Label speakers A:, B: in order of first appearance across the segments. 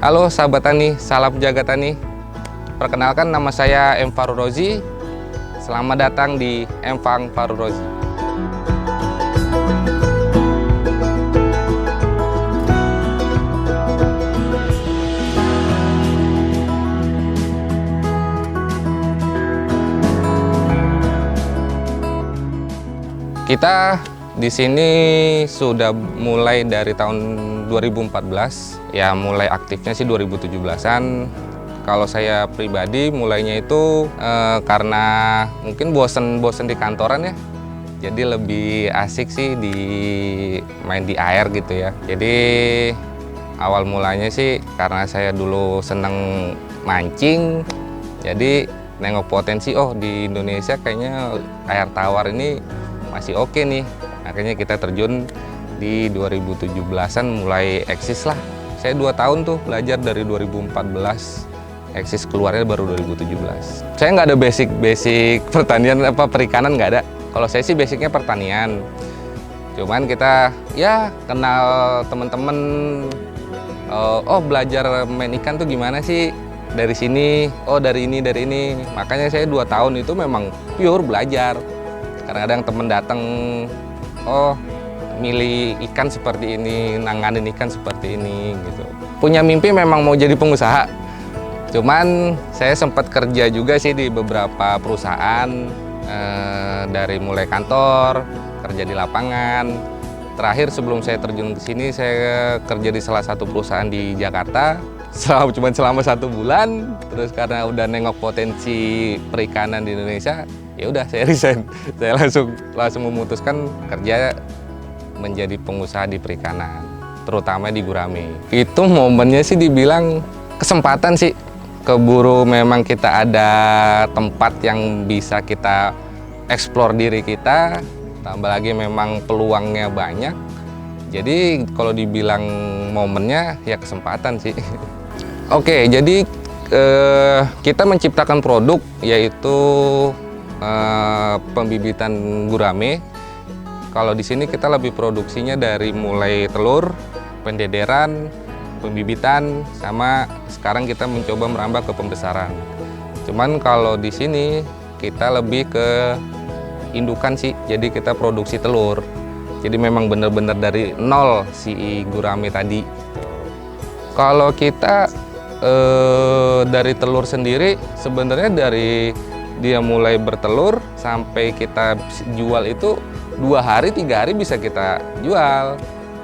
A: Halo sahabat tani, salam jaga tani. Perkenalkan, nama saya M. Farul Rozi. Selamat datang di M. Farul Rozi. Kita di sini sudah mulai dari tahun 2014, ya mulai aktifnya sih 2017-an. Kalau saya pribadi mulainya itu karena mungkin bosen di kantoran ya. Jadi lebih asik sih main di air gitu ya. Jadi awal mulanya sih karena saya dulu seneng mancing. Jadi nengok potensi, oh di Indonesia kayaknya air tawar ini masih oke nih. Akhirnya kita terjun di 2017-an mulai eksis lah. Saya 2 tahun tuh belajar dari 2014. Eksis keluarnya baru 2017. Saya nggak ada basic pertanian perikanan, nggak ada. Kalau saya sih basicnya pertanian. Cuman kita ya kenal teman-teman. Oh belajar main ikan tuh gimana sih? Dari sini, oh dari ini. Makanya saya 2 tahun itu memang pure belajar. Kadang-kadang temen datang, oh milih ikan seperti ini, nanganin ikan seperti ini gitu. Punya mimpi memang mau jadi pengusaha. Cuman saya sempat kerja juga sih di beberapa perusahaan, dari mulai kantor, kerja di lapangan. Terakhir sebelum saya terjun ke sini, saya kerja di salah satu perusahaan di Jakarta. Selama 1 bulan, terus karena udah nengok potensi perikanan di Indonesia, ya udah saya resign. Saya langsung memutuskan kerja menjadi pengusaha di perikanan, terutama di gurame. Itu momennya sih dibilang kesempatan sih. Keburu memang kita ada tempat yang bisa kita eksplor diri kita, tambah lagi memang peluangnya banyak. Jadi kalau dibilang momennya ya kesempatan sih. Oke, jadi kita menciptakan produk yaitu pembibitan gurame. Kalau di sini kita lebih produksinya dari mulai telur, pendederan, pembibitan, sama sekarang kita mencoba merambah ke pembesaran. Cuman kalau di sini kita lebih ke indukan sih, jadi kita produksi telur. Jadi memang benar-benar dari nol si gurame tadi. Kalau kita dari telur sendiri, sebenarnya dari dia mulai bertelur sampai kita jual itu 2 hari 3 hari bisa kita jual.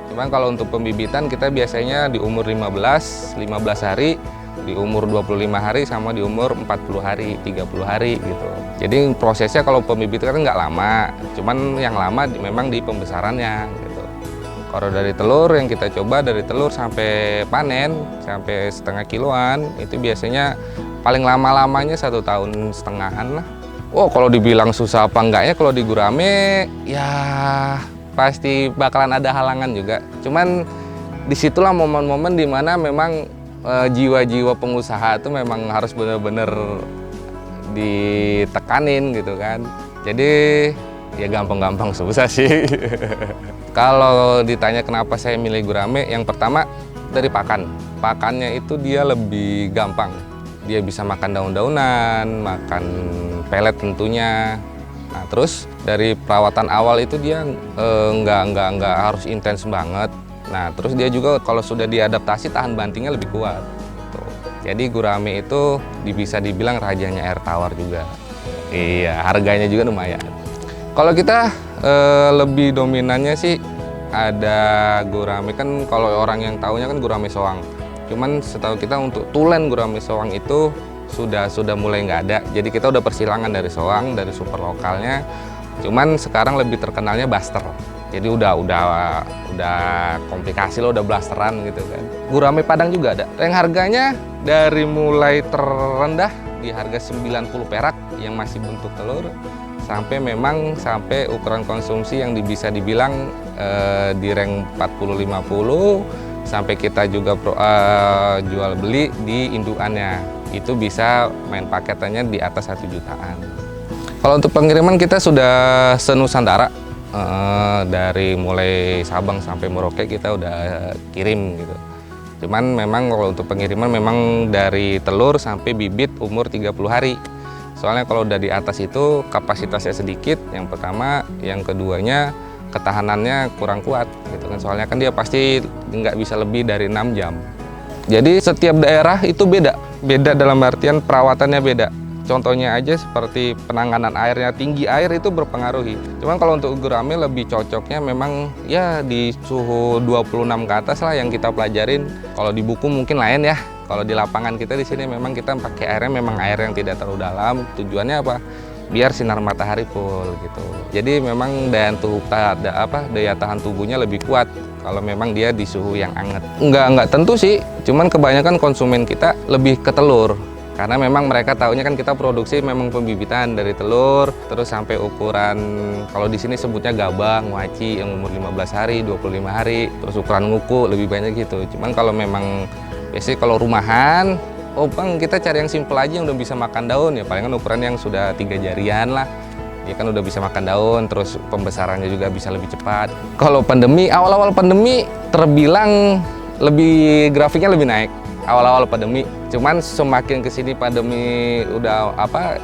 A: Cuman kalau untuk pembibitan kita biasanya di umur 15 hari, di umur 25 hari, sama di umur 40 hari, 30 hari gitu. Jadi prosesnya kalau pembibitan kan nggak lama, cuman yang lama memang di pembesarannya gitu. Kalau dari telur yang kita coba dari telur sampai panen, sampai setengah kiloan, itu biasanya paling lama-lamanya 1,5 tahun lah. Oh kalau dibilang susah apa enggaknya, kalau di gurame ya pasti bakalan ada halangan juga. Cuman disitulah momen-momen dimana memang jiwa-jiwa pengusaha itu memang harus benar-benar ditekanin gitu kan. Jadi ya gampang-gampang susah sih. Kalau ditanya kenapa saya milih gurame, yang pertama dari pakan. Pakannya itu dia lebih gampang. Dia bisa makan daun-daunan, makan pelet tentunya. Nah, terus dari perawatan awal itu dia nggak harus intens banget. Nah, terus dia juga kalau sudah diadaptasi tahan bantingnya lebih kuat. Gitu. Jadi gurame itu bisa dibilang rajanya air tawar juga. Iya, harganya juga lumayan. Kalau kita lebih dominannya sih ada gurame, kan kalau orang yang tahunya kan gurame soang. Cuman setahu kita untuk tulen gurame soang itu sudah mulai nggak ada. Jadi kita udah persilangan dari soang, dari super lokalnya. Cuman sekarang lebih terkenalnya blaster. Jadi udah komplikasi loh, udah blasteran gitu kan. Gurame Padang juga ada. Yang harganya dari mulai terendah di harga 90 perak yang masih bentuk telur, sampai ukuran konsumsi yang bisa dibilang di rank 40-50, sampai kita juga jual beli di indukannya. Itu bisa main paketannya di atas 1 jutaan. Kalau untuk pengiriman kita sudah se-Nusantara, dari mulai Sabang sampai Merauke kita udah kirim gitu. Cuman memang kalau untuk pengiriman memang dari telur sampai bibit umur 30 hari. Soalnya kalau udah di atas itu kapasitasnya sedikit, yang pertama, yang keduanya ketahanannya kurang kuat gitu kan. Soalnya kan dia pasti nggak bisa lebih dari 6 jam. Jadi setiap daerah itu beda dalam artian perawatannya beda. Contohnya aja seperti penanganan airnya, tinggi air itu berpengaruhi. Cuman kalau untuk gurame lebih cocoknya memang ya di suhu 26 ke atas lah yang kita pelajarin. Kalau di buku mungkin lain ya. Kalau di lapangan kita di sini memang kita pakai airnya memang air yang tidak terlalu dalam. Tujuannya apa? Biar sinar matahari full gitu. Jadi memang daya tahan tubuhnya lebih kuat kalau memang dia di suhu yang hangat. Enggak tentu sih. Cuman kebanyakan konsumen kita lebih ke telur. Karena memang mereka taunya kan kita produksi memang pembibitan dari telur, terus sampai ukuran, kalau di sini sebutnya gabang, waci yang umur 15 hari, 25 hari, terus ukuran nguku lebih banyak gitu. Cuman kalau memang, biasanya kalau rumahan, oh bang kita cari yang simple aja yang udah bisa makan daun, ya palingan ukuran yang sudah 3 jarian lah. Dia kan udah bisa makan daun, terus pembesarannya juga bisa lebih cepat. Kalau pandemi, awal-awal pandemi terbilang grafiknya lebih naik. Awal-awal pandemi, cuman semakin kesini pandemi udah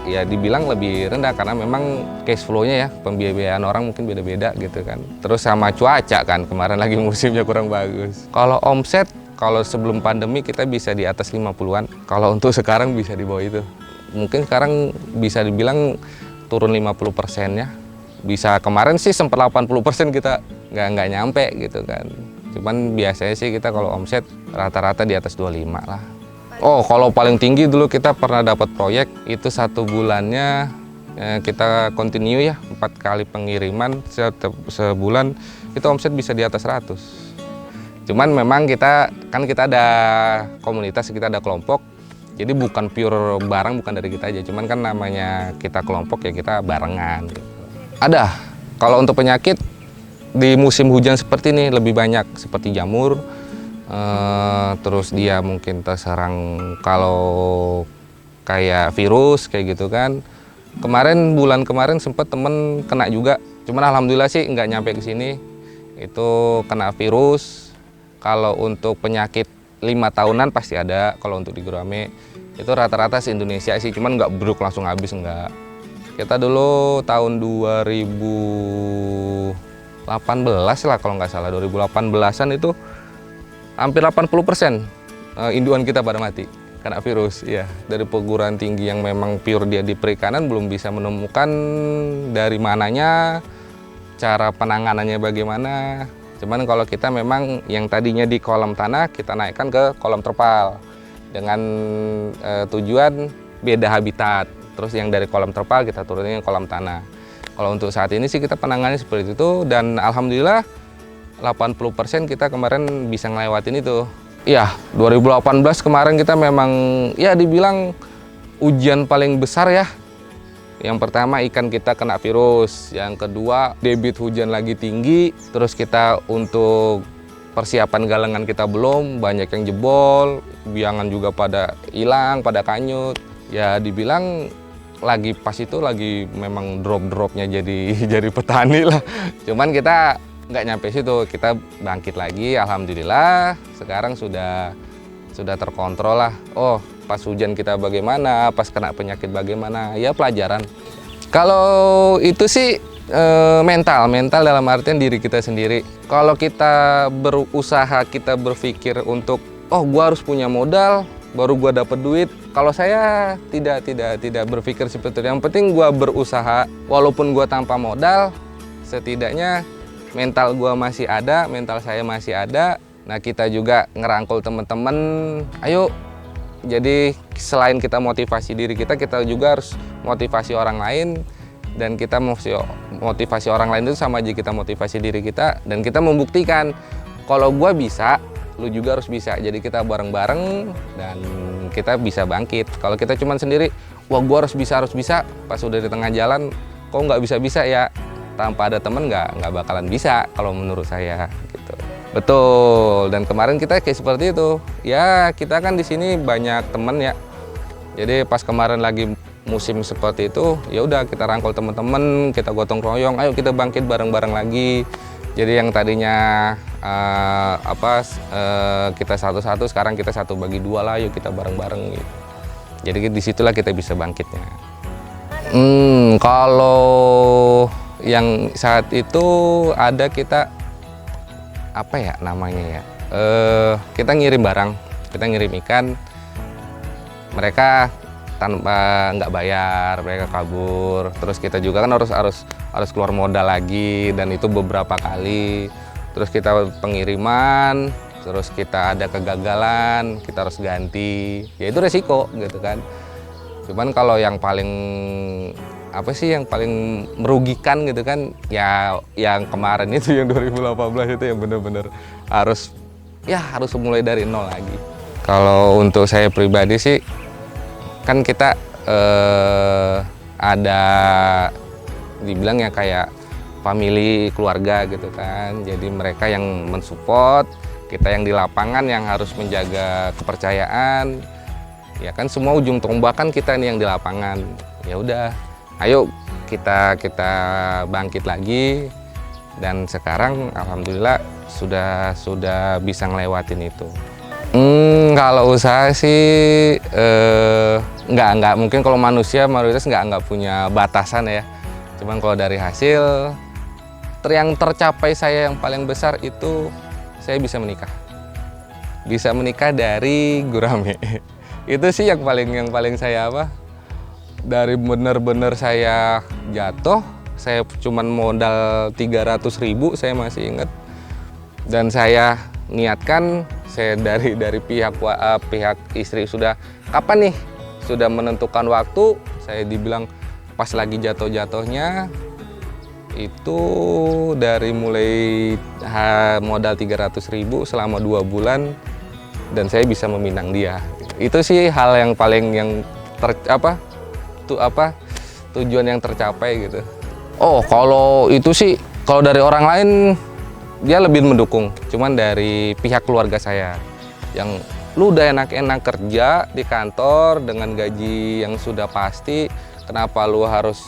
A: ya dibilang lebih rendah karena memang cash flow-nya ya, pembiayaan orang mungkin beda-beda gitu kan. Terus sama cuaca kan, kemarin lagi musimnya kurang bagus. Kalau omset, kalau sebelum pandemi kita bisa di atas 50-an, kalau untuk sekarang bisa di bawah itu. Mungkin sekarang bisa dibilang turun 50% ya. Bisa kemarin sih sempat 80% kita nggak nyampe gitu kan. Cuman biasanya sih kita kalau omset rata-rata di atas 25 lah. Oh, kalau paling tinggi dulu kita pernah dapat proyek, itu 1 bulannya kita continue ya, 4 kali pengiriman sebulan, itu omset bisa di atas 100. Cuman memang kita ada komunitas, kita ada kelompok, jadi bukan pure barang, bukan dari kita aja, cuman kan namanya kita kelompok ya kita barengan gitu. Ada, kalau untuk penyakit, di musim hujan seperti ini lebih banyak seperti jamur, terus dia mungkin terserang kalau kayak virus kayak gitu kan. Bulan kemarin sempat temen kena juga, cuman alhamdulillah sih nggak nyampe ke sini. Itu kena virus. Kalau untuk penyakit 5 tahunan pasti ada. Kalau untuk di gurame itu rata-rata se-Indonesia sih, cuman nggak bruk langsung habis, enggak. Kita dulu tahun 2018 lah kalau nggak salah, 2018an itu hampir 80% induan kita pada mati kena virus ya. Dari perguruan tinggi yang memang pure dia di perikanan belum bisa menemukan dari mananya, cara penanganannya bagaimana. Cuman kalau kita memang yang tadinya di kolam tanah kita naikkan ke kolam terpal dengan tujuan beda habitat. Terus yang dari kolam terpal kita turunin ke kolam tanah. Kalau untuk saat ini sih kita penanganannya seperti itu, dan alhamdulillah 80% kita kemarin bisa ngelewatin itu. Iya, 2018 kemarin kita memang ya dibilang ujian paling besar ya. Yang pertama ikan kita kena virus, yang kedua debit hujan lagi tinggi, terus kita untuk persiapan galangan kita belum, banyak yang jebol, biangan juga pada hilang, pada kanyut. Ya dibilang pas itu lagi memang drop-dropnya jadi petani lah. Cuman kita nggak nyampe situ, kita bangkit lagi, alhamdulillah sekarang sudah terkontrol lah. Oh, pas hujan kita bagaimana, pas kena penyakit bagaimana, ya pelajaran. Kalau itu sih mental dalam artian diri kita sendiri. Kalau kita berusaha, kita berpikir untuk gua harus punya modal baru gua dapat duit. Kalau saya tidak berpikir seperti itu. Yang penting gua berusaha, walaupun gua tanpa modal, setidaknya mental gua masih ada, mental saya masih ada. Nah, kita juga ngerangkul teman-teman, ayo. Jadi selain kita motivasi diri kita juga harus motivasi orang lain, dan kita motivasi orang lain itu sama aja kita motivasi diri kita, dan kita membuktikan kalau gua bisa, lu juga harus bisa. Jadi kita bareng-bareng dan kita bisa bangkit. Kalau kita cuman sendiri, wah gua harus bisa, pas udah di tengah jalan kok nggak bisa ya, tanpa ada temen nggak bakalan bisa kalau menurut saya gitu. Betul, dan kemarin kita kayak seperti itu. Ya kita kan di sini banyak temen ya. Jadi pas kemarin lagi musim seperti itu, ya udah kita rangkul teman-teman, kita gotong royong, ayo kita bangkit bareng-bareng lagi. Jadi yang tadinya kita satu-satu, sekarang kita 1/2 lah, yuk kita bareng-bareng gitu. Jadi disitulah kita bisa bangkitnya. Kalau yang saat itu ada kita apa ya namanya ya, kita ngirim barang, kita ngirim ikan, mereka tanpa nggak bayar, mereka kabur. Terus kita juga kan harus keluar modal lagi, dan itu beberapa kali. Terus kita pengiriman, terus kita ada kegagalan, kita harus ganti. Ya itu resiko gitu kan. Cuman kalau yang paling yang paling merugikan gitu kan, ya yang kemarin itu, yang 2018 itu, yang bener-bener harus mulai dari nol lagi. Kalau untuk saya pribadi sih, kan kita ada dibilang ya kayak family, keluarga gitu kan. Jadi mereka yang mensupport, kita yang di lapangan yang harus menjaga kepercayaan. Ya kan semua ujung tombak kan kita nih yang di lapangan. Ya udah, ayo kita bangkit lagi, dan sekarang alhamdulillah sudah bisa ngelewatin itu. Kalau usaha sih nggak mungkin. Kalau manusia mayoritas nggak punya batasan ya. Cuman kalau dari hasil yang tercapai saya yang paling besar itu, saya bisa menikah dari gurame. Itu sih yang paling saya dari bener-bener saya jatuh, saya cuman modal 300.000, saya masih ingat. Dan saya niatkan, saya dari pihak istri sudah kapan nih, sudah menentukan waktu. Saya dibilang pas lagi jatuh-jatuhnya itu, dari mulai modal 300.000 selama 2 bulan, dan saya bisa meminang dia. Itu sih hal yang paling tujuan yang tercapai gitu. Oh, kalau itu sih, kalau dari orang lain dia lebih mendukung. Cuman dari pihak keluarga saya, yang lu udah enak-enak kerja di kantor dengan gaji yang sudah pasti, kenapa lu harus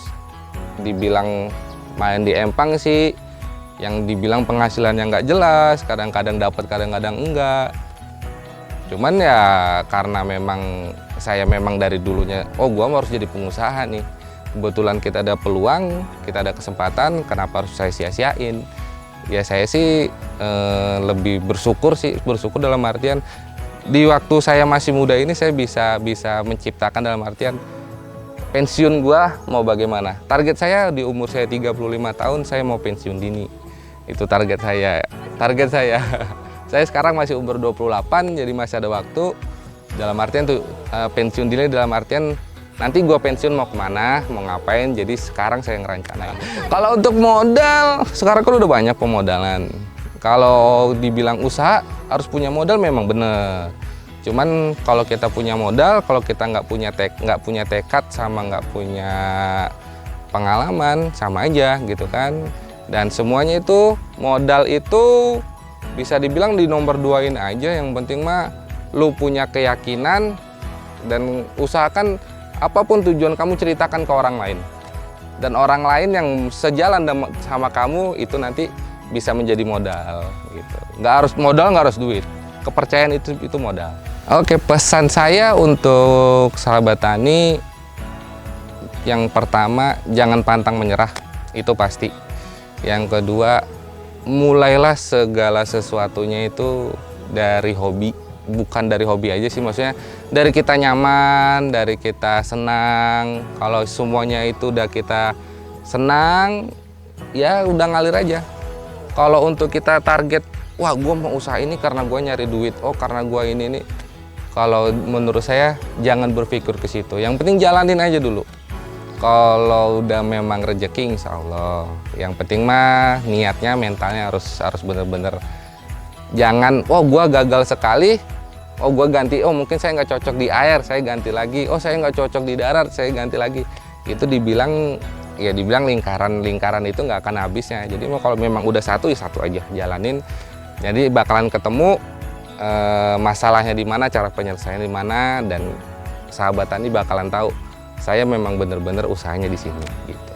A: dibilang main di empang sih, yang dibilang penghasilannya nggak jelas, kadang-kadang dapat, kadang-kadang enggak. Cuman ya karena memang saya dari dulunya, gua harus jadi pengusaha nih. Kebetulan kita ada peluang, kita ada kesempatan, kenapa harus saya sia-siain? Ya saya sih lebih bersyukur dalam artian di waktu saya masih muda ini saya bisa menciptakan, dalam artian pensiun gua mau bagaimana. Target saya di umur saya 35 tahun, saya mau pensiun dini. Itu target saya. Saya sekarang masih umur 28, jadi masih ada waktu. Dalam artian tuh pensiun dini, dalam artian nanti gua pensiun mau kemana, mau ngapain. Jadi sekarang saya ngerencanain. Kalau untuk modal, sekarang kan udah banyak pemodalan. Kalau dibilang usaha harus punya modal, memang bener. Cuman kalau kita punya modal, kalau kita nggak punya tekad, sama nggak punya pengalaman, sama aja gitu kan. Dan semuanya itu, modal itu bisa dibilang di nomor 2-in aja. Yang penting mah lu punya keyakinan, dan usahakan apapun tujuan kamu, ceritakan ke orang lain. Dan orang lain yang sejalan sama kamu itu nanti bisa menjadi modal gitu. Nggak harus duit. Kepercayaan itu modal. Oke, pesan saya untuk sahabat tani, yang pertama, jangan pantang menyerah, itu pasti. Yang kedua, mulailah segala sesuatunya itu dari hobi. Bukan dari hobi aja sih, maksudnya dari kita nyaman, dari kita senang. Kalau semuanya itu udah kita senang, ya udah ngalir aja. Kalau untuk kita target, wah gue mau usaha ini karena gue nyari duit, karena gue ini. Kalau menurut saya jangan berpikir ke situ. Yang penting jalanin aja dulu. Kalau udah memang rezeki, insya Allah. Yang penting mah niatnya, mentalnya harus bener-bener. Jangan, gue gagal sekali, gue ganti, mungkin saya nggak cocok di air, saya ganti lagi. Saya nggak cocok di darat, saya ganti lagi. Itu dibilang lingkaran itu nggak akan habisnya. Jadi kalau memang udah satu, ya satu aja, jalanin. Jadi bakalan ketemu masalahnya di mana, cara penyelesaiannya di mana, dan sahabat tani bakalan tahu saya memang bener-bener usahanya di sini gitu.